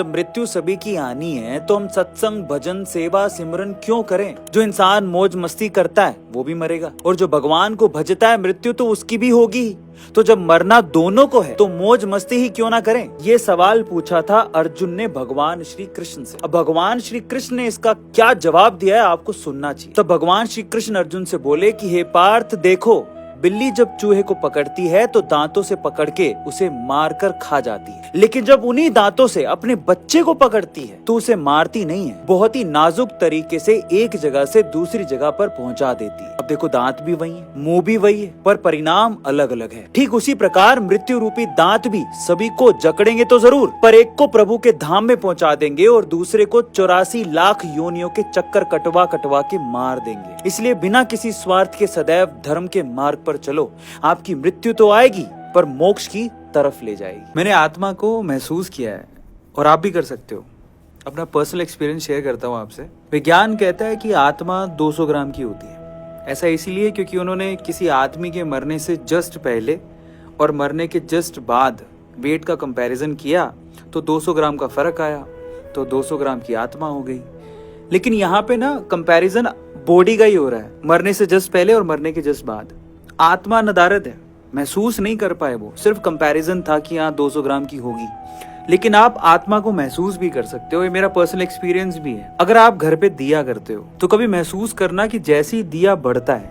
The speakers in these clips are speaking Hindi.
जब मृत्यु सभी की आनी है तो हम सत्संग, भजन, सेवा, सिमरन क्यों करें? जो इंसान मौज मस्ती करता है वो भी मरेगा, और जो भगवान को भजता है मृत्यु तो उसकी भी होगी ही। तो जब मरना दोनों को है तो मौज मस्ती ही क्यों ना करें? ये सवाल पूछा था अर्जुन ने भगवान श्री कृष्ण से। अब भगवान श्री कृष्ण ने इसका क्या जवाब दिया है आपको सुनना चाहिए। तो भगवान श्री कृष्ण अर्जुन से बोले कि हे पार्थ, देखो, बिल्ली जब चूहे को पकड़ती है तो दांतों से पकड़ के उसे मारकर खा जाती है, लेकिन जब उन्हीं दांतों से अपने बच्चे को पकड़ती है तो उसे मारती नहीं है, बहुत ही नाजुक तरीके से एक जगह से दूसरी जगह पर पहुंचा देती है। अब देखो, दांत भी वही है, मुंह भी वही है, पर परिणाम अलग अलग है। ठीक उसी प्रकार मृत्यु रूपी दांत भी सभी को जकड़ेंगे तो जरूर, पर एक को प्रभु के धाम में पहुंचा देंगे और दूसरे को 84 लाख योनियों के चक्कर कटवा कटवा के मार देंगे। इसलिए बिना किसी स्वार्थ के सदैव धर्म के मार्ग पर चलो। आपकी मृत्यु तो आएगी पर मोक्ष की तरफ ले जाएगी। मैंने आत्मा को महसूस किया है और आप भी कर सकते हो। अपना पर्सनल एक्सपीरियंस शेयर करता हूँ आपसे। विज्ञान कहता है कि आत्मा 200 ग्राम की होती है। ऐसा इसीलिए क्योंकि उन्होंने किसी आदमी के मरने से जस्ट पहले और मरने के जस्ट बाद वेट का कंपैरिजन किया तो 200 ग्राम का फर्क आया, तो 200 ग्राम की आत्मा हो गई। लेकिन यहाँ पे ना कंपैरिजन बॉडी का ही हो रहा है, मरने से जस्ट पहले और मरने के जस्ट बाद। आत्मा नदारद है, महसूस नहीं कर पाए, वो सिर्फ कंपैरिजन था कि यहाँ 200 ग्राम की होगी। लेकिन आप आत्मा को महसूस भी कर सकते हो। ये मेरा पर्सनल एक्सपीरियंस भी है। अगर आप घर पे दिया करते हो तो कभी महसूस करना कि जैसे ही दिया बढ़ता है,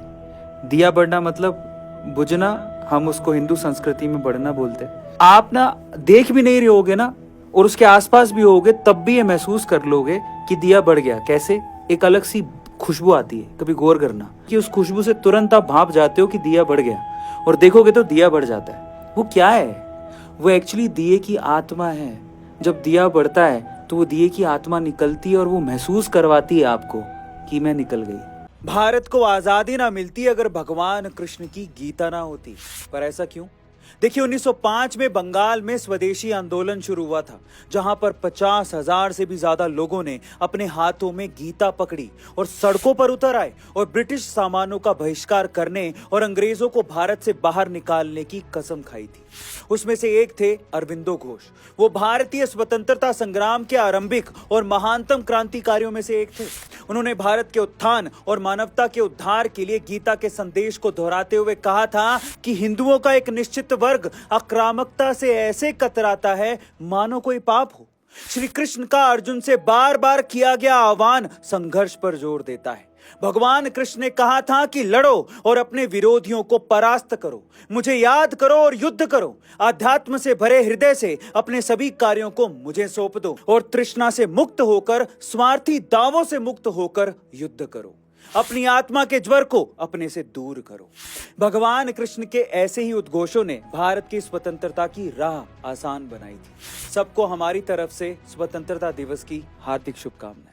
दिया बढ़ना मतलब बुझना, हम उसको हिंदू संस्कृति में बढ़ना बोलते हैं। आप ना देख भी नहीं रहे होगे ना और उसके आसपास भी होगे, तब भी ये महसूस कर लोगे कि दिया बढ़ गया। कैसे? एक अलग सी खुशबू आती है, कभी गौर करना कि उस खुशबू से तुरंत आप भाप जाते हो कि दिया बढ़ गया, और देखोगे तो दिया बढ़ जाता है। वो क्या है? वो एक्चुअली दिए की आत्मा है। जब दिया बढ़ता है तो वो दिए की आत्मा निकलती है और वो महसूस करवाती है आपको कि मैं निकल गई। भारत को आजादी ना मिलती अगर भगवान कृष्ण की गीता ना होती। पर ऐसा क्यों? देखिए, 1905 में बंगाल में स्वदेशी आंदोलन शुरू हुआ था, जहां पर 50,000 से भी ज्यादा लोगों ने अपने हाथों में गीता पकड़ी और सड़कों पर उतर आए और ब्रिटिश सामानों का बहिष्कार करने और अंग्रेजों को भारत से बाहर निकालने की कसम खाई थी। उसमें से एक थे अरविंदो घोष। वो भारतीय स्वतंत्रता संग्राम के आरंभिक और महानतम क्रांतिकारियों में से एक थे। उन्होंने भारत के उत्थान और मानवता के उद्धार के लिए गीता के संदेश को दोहराते हुए कहा था कि हिंदुओं का एक निश्चित वर्ग आक्रामकता से ऐसे कतराता है मानो कोई पाप हो। श्री कृष्ण का अर्जुन से बार बार किया गया आह्वान संघर्ष पर जोर देता है। भगवान कृष्ण ने कहा था कि लड़ो और अपने विरोधियों को परास्त करो, मुझे याद करो और युद्ध करो, आध्यात्म से भरे हृदय से अपने सभी कार्यों को मुझे सौंप दो और तृष्णा से मुक्त होकर, स्वार्थी दावों से मुक्त होकर युद्ध करो, अपनी आत्मा के ज्वर को अपने से दूर करो। भगवान कृष्ण के ऐसे ही उद्घोषों ने भारत की स्वतंत्रता की राह आसान बनाई थी। सबको हमारी तरफ से स्वतंत्रता दिवस की हार्दिक शुभकामनाएं।